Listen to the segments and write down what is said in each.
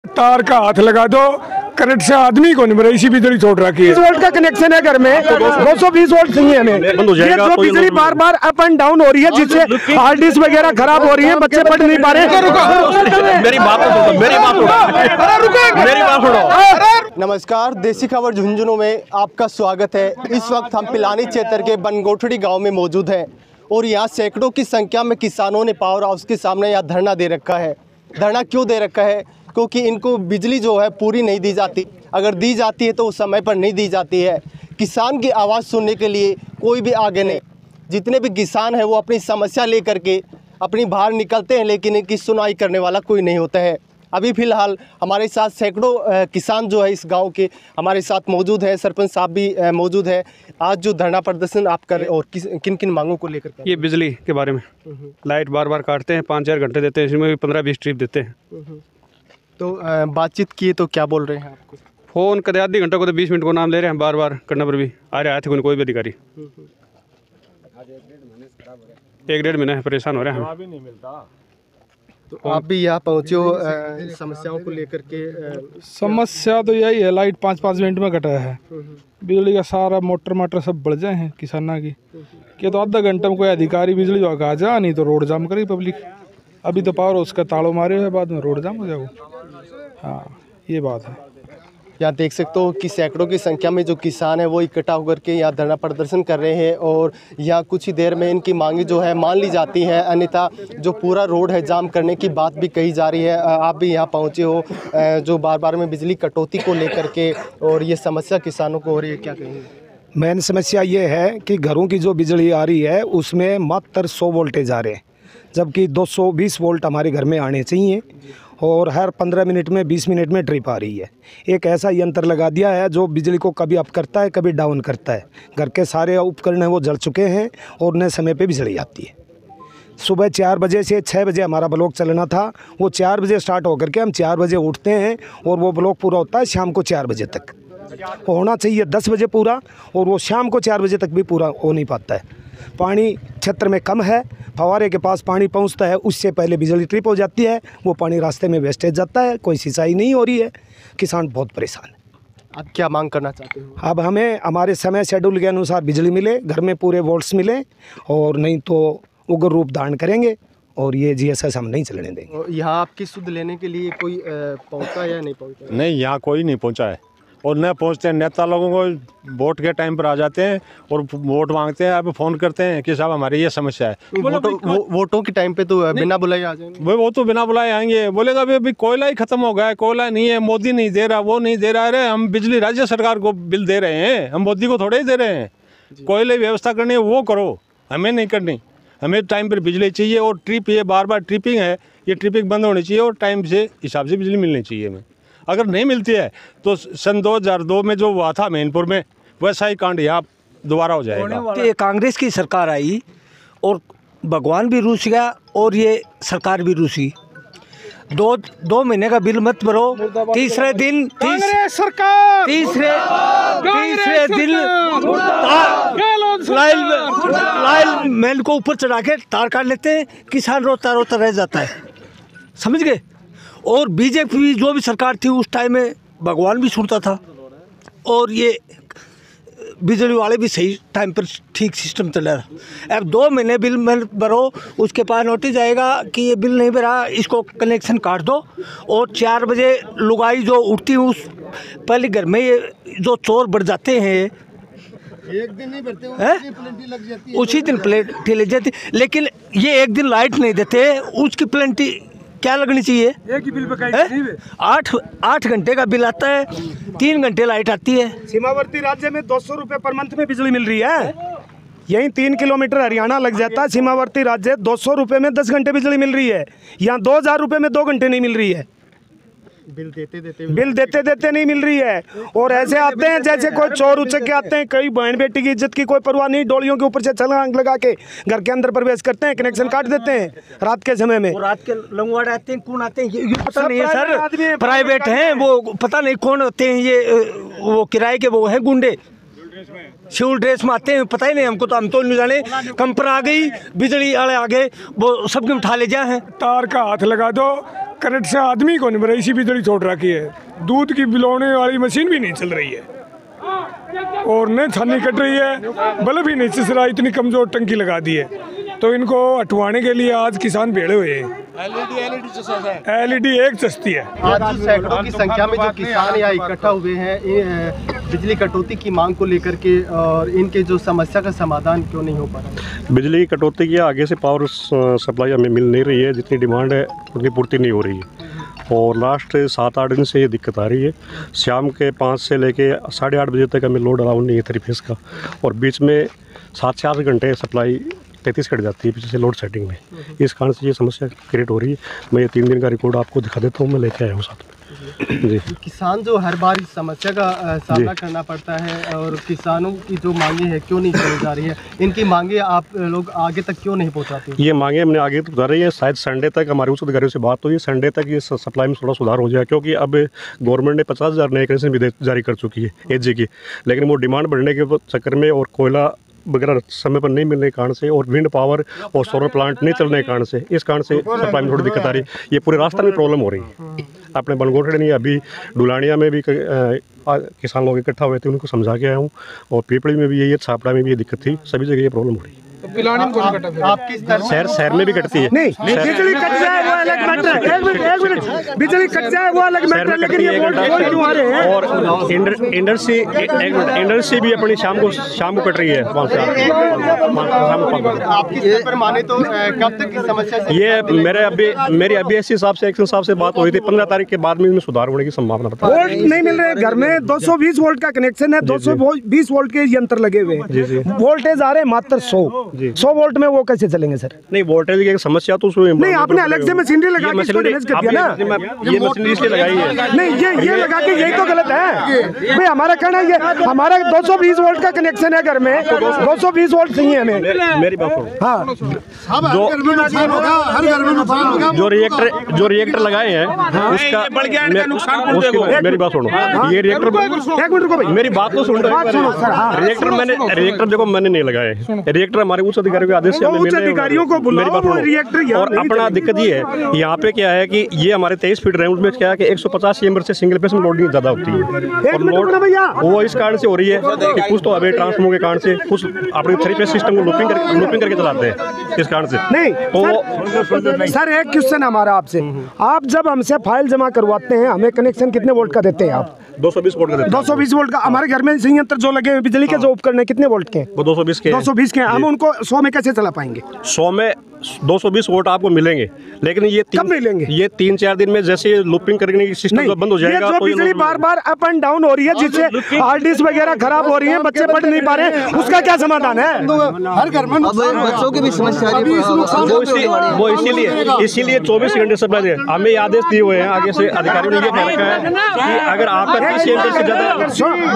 तार का हाथ लगा दो, करंट से आदमी को नहीं मरे, इसी बिजली छोड़ रखी है। 20 वोल्ट का कनेक्शन है घर में, 220 वोल्ट चाहिए हमें। ये जो बिजली बार बार अप एंड डाउन हो रही है, जिससे हार्ड डिस्क वगैरह खराब हो रही है, बच्चे पढ़ नहीं पा रहे। मेरी बात सुनो। नमस्कार, देसी खबर झुंझुनू में आपका स्वागत है। इस वक्त हम पिलानी क्षेत्र के बनगोठड़ी गांव में मौजूद हैं और यहाँ सैकड़ों की संख्या में किसानों ने पावर हाउस के सामने यहाँ धरना दे रखा है। धरना क्यों दे रखा है? क्योंकि इनको बिजली जो है पूरी नहीं दी जाती, अगर दी जाती है तो उस समय पर नहीं दी जाती है। किसान की आवाज़ सुनने के लिए कोई भी आगे नहीं। जितने भी किसान हैं वो अपनी समस्या लेकर के अपनी बाहर निकलते हैं, लेकिन इनकी सुनवाई करने वाला कोई नहीं होता है। अभी फ़िलहाल हमारे साथ सैकड़ों किसान जो है इस गांव के हमारे साथ मौजूद है, सरपंच साहब भी मौजूद है। आज जो धरना प्रदर्शन आप कर और किन किन मांगों को लेकर? ये बिजली के बारे में, लाइट बार बार काटते हैं, 5-4 घंटे देते हैं, इसमें भी 15-20 ट्रिप देते हैं। तो बातचीत किए तो क्या बोल रहे हैं आपको? फ़ोन कदे आधे घंटे को तो 20 मिनट को नाम ले रहे हैं, बार बार करने पर भी आ रहे थे कोई भी अधिकारी। 1-1.5 महीने परेशान हो रहे हैं। तो आप भी यहाँ पहुँचे हो समस्याओं को लेकर के? समस्या तो यही है, लाइट 5-5 मिनट में कटा है, बिजली का सारा मोटर सब बढ़ जाए हैं किसाना की। क्या तो आधा घंटे में कोई अधिकारी बिजली जो आ जा, नहीं तो रोड जाम करेगी पब्लिक। अभी तो पावर उसका तालों मारे है, बाद में रोड जाम हो जाएगा। हाँ, ये बात है। यहाँ देख सकते हो कि सैकड़ों की संख्या में जो किसान है वो इकट्ठा होकर के यहाँ धरना प्रदर्शन कर रहे हैं और यहाँ कुछ ही देर में इनकी मांगी जो है मान ली जाती है, अन्यथा जो पूरा रोड है जाम करने की बात भी कही जा रही है। आप भी यहाँ पहुँचे हो जो बार बार में बिजली कटौती को लेकर के, और ये समस्या किसानों को हो रही है, क्या कहेंगे? मेन समस्या ये है कि घरों की जो बिजली आ रही है उसमें मात्र 100 वोल्टेज आ रहे हैं, जबकि 220 वोल्ट हमारे घर में आने चाहिए और हर 15 मिनट में 20 मिनट में ट्रिप आ रही है। एक ऐसा यंत्र लगा दिया है जो बिजली को कभी अप करता है कभी डाउन करता है। घर के सारे उपकरण हैं वो जल चुके हैं और नए समय पे बिजली आती है। सुबह 4 बजे से 6 बजे हमारा ब्लॉक चलना था, वो 4 बजे स्टार्ट होकर के हम 4 बजे उठते हैं और वो ब्लॉक पूरा होता है शाम को 4 बजे तक। होना चाहिए 10 बजे पूरा, और वो शाम को 4 बजे तक भी पूरा हो नहीं पाता है। पानी क्षेत्र में कम है, फवारे के पास पानी पहुंचता है, उससे पहले बिजली ट्रिप हो जाती है, वो पानी रास्ते में वेस्टेज जाता है, कोई सिंचाई नहीं हो रही है, किसान बहुत परेशान है। आप क्या मांग करना चाहते हो? अब हमें हमारे समय शेड्यूल के अनुसार बिजली मिले, घर में पूरे वोल्ट्स मिले, और नहीं तो उग्र रूप धारण करेंगे और ये GSS हम नहीं चलने देंगे। यहाँ आपकी सुध लेने के लिए कोई पहुँचा या नहीं पहुँचा? नहीं, यहाँ कोई नहीं पहुँचा है और न पहुँचते हैं। नेता लोगों को वोट के टाइम पर आ जाते हैं और वोट मांगते हैं, अब फ़ोन करते हैं कि साहब हमारी ये समस्या है। वोटों के टाइम पे तो बिना बुलाए आ जाएंगे। वो तो बिना बुलाए आएंगे, बोलेगा अभी कोयला ही खत्म हो गया है, कोयला नहीं है, मोदी नहीं दे रहा, वो नहीं दे रहा। अरे हम बिजली राज्य सरकार को बिल दे रहे हैं, हम मोदी को थोड़े ही दे रहे हैं। कोयले व्यवस्था करनी है वो करो, हमें नहीं करनी। हमें टाइम पर बिजली चाहिए और ट्रिप ये बार बार ट्रिपिंग है, ये ट्रिपिंग बंद होनी चाहिए और टाइम से हिसाब से बिजली मिलनी चाहिए हमें। अगर नहीं मिलती है तो सन 2002 में जो हुआ था मैनपुर में, वैसा ही कांड यहाँ दोबारा हो जाएगा। कांग्रेस की सरकार आई और भगवान भी रूस गया और ये सरकार भी रूसी। 2 महीने का बिल मत भरो, तीसरे दिन लाइल मैन को ऊपर चढ़ा के तार काट लेते हैं, किसान रोता रोता रह जाता है, समझ गए। और बीजेपी जो भी सरकार थी उस टाइम में भगवान भी छूटता था और ये बिजली वाले भी सही टाइम पर ठीक सिस्टम चल रहा था। अब 2 महीने बिल में भरो, उसके पास नोटिस आएगा कि ये बिल नहीं भरा, इसको कनेक्शन काट दो। और 4 बजे लुगाई जो उठती है उस पहले घर में ये जो चोर बढ़ जाते हैं, एक दिन नहीं भरते लग जाती है, उसी दिन प्लेटी लग जाती। लेकिन ये एक दिन लाइट नहीं देते, उसकी प्लेटी क्या लगनी चाहिए? एक ही बिल पे 8 घंटे का बिल आता है, 3 घंटे लाइट आती है। सीमावर्ती राज्य में 200 रुपये पर मंथ में बिजली मिल रही है। यहीं 3 किलोमीटर हरियाणा लग जाता है, सीमावर्ती राज्य 200 रुपये में 10 घंटे बिजली मिल रही है। यहाँ 2000 रुपये में 2 घंटे नहीं मिल रही है। बिल देते देते नहीं मिल रही है। और ऐसे आते हैं जैसे कोई चोर उचक के आते हैं, कई बहन बेटी की इज्जत की कोई परवाह नहीं, डोलियों के ऊपर से छलांग लगा के घर के अंदर प्रवेश करते हैं, कनेक्शन काट देते हैं रात के समय में। रात के लंगवाड़े आते हैं, कौन आते हैं ये पता नहीं है सर, प्राइवेट हैं वो, पता नहीं कौन होते हैं ये, वो किराए के वो हैं गुंडे, सिविल ड्रेस में आते हैं, पता ही नहीं हमको, तो हम तो नहीं जाने। कंपर आ गई, बिजली वाले आ गए, वो सबके उठा ले जाए हैं। तार का हाथ लगा दो, करंट से आदमी को नहीं भरा, इसी बिजली छोड़ रखी है। दूध की बिलौने वाली मशीन भी नहीं चल रही है और न छानी कट रही है, बल्ब ही नहीं चिस रहा, इतनी कमजोर टंकी लगा दी है। तो इनको हटवाने के लिए आज किसान भेड़े हुए हैं। एलईडी एक चस्ती है। आज सैकड़ों की संख्या में जो किसान यहाँ इकट्ठा हुए हैं बिजली कटौती की मांग को लेकर के, और इनके जो समस्या का समाधान क्यों नहीं हो पा रहा? बिजली की कटौती की आगे से पावर सप्लाई हमें मिल नहीं रही है, जितनी डिमांड है उतनी पूर्ति नहीं हो रही है और लास्ट 7-8 दिन से ये दिक्कत आ रही है। शाम के 5 से लेके 8:30 बजे तक हमें लोड अलाउड नहीं है 3 फेस का, और बीच में 7 से 8 घंटे सप्लाई 33 कट जाती है पीछे से लोड सेटिंग में। इस कारण से ये समस्या क्रिएट हो रही है। मैं ये 3 दिन का रिकॉर्ड आपको दिखा देता हूँ, मैं लेके आया हूँ साथ में। जी, किसान जो हर बार इस समस्या का सामना करना पड़ता है और किसानों की जो मांगे हैं क्यों नहीं चली जा रही है, इनकी मांगे आप लोग आगे तक क्यों नहीं पहुंचाते? ये मांगे हमने आगे तो बता रही है। शायद संडे तक हमारे उच्च अधिकारियों से बात हुई, संडे तक ये सप्लाई में थोड़ा सुधार हो जाए, क्योंकि अब गवर्नमेंट ने 50,000 नए कनेक्शन भी जारी कर चुकी है एजी की, लेकिन वो डिमांड बढ़ने के चक्कर में और कोयला वगैरह समय पर नहीं मिलने के कारण से और विंड पावर और सोलर प्लांट नहीं चलने के कारण से, इस कारण से सप्लाई में थोड़ी दिक्कत आ रही है। ये पूरे रास्ते में प्रॉब्लम हो रही है। अपने बनगोठड़ी नहीं, अभी डुलानिया में भी किसान लोग इकट्ठा हुए थे, उनको समझा के आया हूँ, और पीपड़ी में भी यही, छापड़ा में भी ये दिक्कत थी, सभी जगह ये प्रॉब्लम हो रही है। शहर में भी कटती है। नहीं, बिजली कट जाए वो अलग मैटर है। एक मिनट, बिजली कट जाए वो अलग मैटर है, लेकिन ये वोल्ट क्यों आ रहे हैं? और इंडस्ट्री भी अपनी शाम को कट रही है। आपकी स्तर पर माने तो कब तक की समस्या? ये मेरी अभी ऐसे हिसाब से एक्शन साहब से बात हुई थी, 15 तारीख के बाद में इनमें सुधार होने की संभावना बता। वोल्ट नहीं मिल रहे घर में। 220 वोल्ट का कनेक्शन है, 220 वोल्ट के यंत्र लगे हुए हैं, वोल्टेज आ रहे हैं मात्र 100 वोल्ट में। वो कैसे चलेंगे सर? नहीं, वोल्टेज की एक समस्या तो नहीं, आपने अलग से मशीनरी लगा के इसको मैनेज कर दिया ना। ये मशीनरी इसलिए लगाई है। नहीं, ये लगा के यही तो गलत है भाई। हमारा कहना ये, हमारा 220 वोल्ट का कनेक्शन है घर में, 220 वोल्ट चाहिए हमें। मेरी बात सुनो। हाँ, जो रिएक्टर लगाए हैं उसका मेरी बात सुनो। ये रिएक्टर, एक मिनट रुको भाई, मेरी बात तो सुन रहे। रिएक्टर देखो मैंने नहीं लगाए, रिएक्टर हमारे उच्च अधिकारियों के आदेश से हमें मिल रहे हैं। अधिकारियों को बुलाओ, वो रिएक्टर और अपना दिक्कत ये है, यहाँ पे क्या है कि ये हमारे 23 फीट रेंज में क्या है कि 150 एम्पर से सिंगल फेस में लोडिंग ज्यादा होती है, और लोड वो इस कारण से हो रही है कि कुछ तो अभी ट्रांसफॉर्मर के कारण से, कुछ अपने 3 फेस सिस्टम को लूपिंग करके चलाते हैं, इस कारण से। नहीं तो सर, एक क्वेश्चन हमारा आपसे, आप जब हमसे फाइल जमा करवाते हैं, हमें कनेक्शन कितने वोल्ट का देते हैं आप? 220 वोल्ट का देते हैं। 220 वोल्ट का। हमारे घर में संयंत्र जो लगे हैं बिजली के, जो उपकरण कितने वोल्ट के हैं? वो 220 के। 220 के। हम उनको 100 में कैसे चला पाएंगे? 100 में 220 वोल्ट आपको मिलेंगे, लेकिन ये कब मिलेंगे? ये 3-4 दिन में जैसे लूपिंग करने की सिस्टम बंद हो जाएगा। जो बिजली बार बार अप एंड डाउन हो रही है, जिससे हार्ड डिस्क वगैरह खराब हो रही है, बच्चे पढ़ नहीं पा रहे हैं, उसका क्या समाधान है? हर घर में बच्चों की भी समस्या है, वो इसीलिए 24 घंटे सप्लाई दे। हमें ये आदेश दिए हुए हैं आगे से, अधिकारियों ने ये कह रखा है कि अगर आपका 30 एम्पीयर से ज्यादा,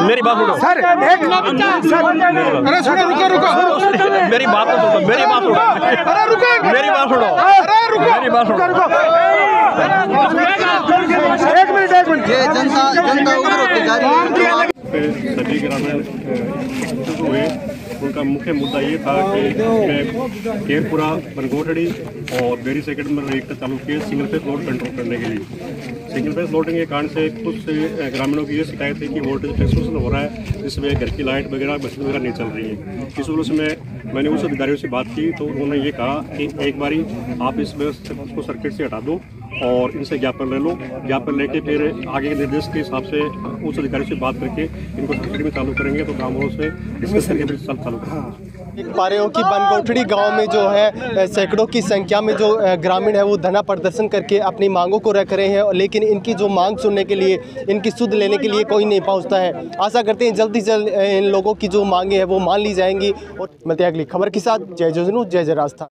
मेरी बात सुनो सर, मेरी बात तो सुनो, मेरी बात सुनो, मेरी बात सुनो। एक मिनट। ये जनता उग्र होती जा रही है। सभी ग्रामीण हुए, उनका मुख्य मुद्दा ये था कि केरपुरा, बनगोठड़ी और बेरी सेकंड में रिएक्टर चालू किए सिंगल फेस लोड कंट्रोल करने के लिए। सिंगल फेस लोडिंग के कारण से कुछ ग्रामीणों की ये शिकायत है कि वोल्टेज फ्लक्चुएशन हो रहा है, जिसमें घर की लाइट वगैरह मशीन वगैरह नहीं चल रही है। इस वजह से मैंने उस अधिकारियों से बात की, तो उन्होंने ये कहा कि एक बारी आप इस व्यवस्था सर्किट से हटा दो और इनसे ज्ञापन ले लो, ज्ञापन लेके फिर आगे के निर्देश के हिसाब से उस अधिकारी से बात करके इनको सब्सिडी में चालू करेंगे, तो गाँवों से डिस्कस करके चालू करेंगे। देख पा रहे हो कि बनगोठड़ी गांव में जो है सैकड़ों की संख्या में जो ग्रामीण है वो धरना प्रदर्शन करके अपनी मांगों को रख रहे हैं, लेकिन इनकी जो मांग सुनने के लिए, इनकी सुध लेने के लिए कोई नहीं पहुंचता है। आशा करते हैं जल्द से जल्द इन लोगों की जो मांगे हैं वो मान ली जाएंगी। और मिलते हैं अगली खबर के साथ। जय जोजनू, जय राजस्थान।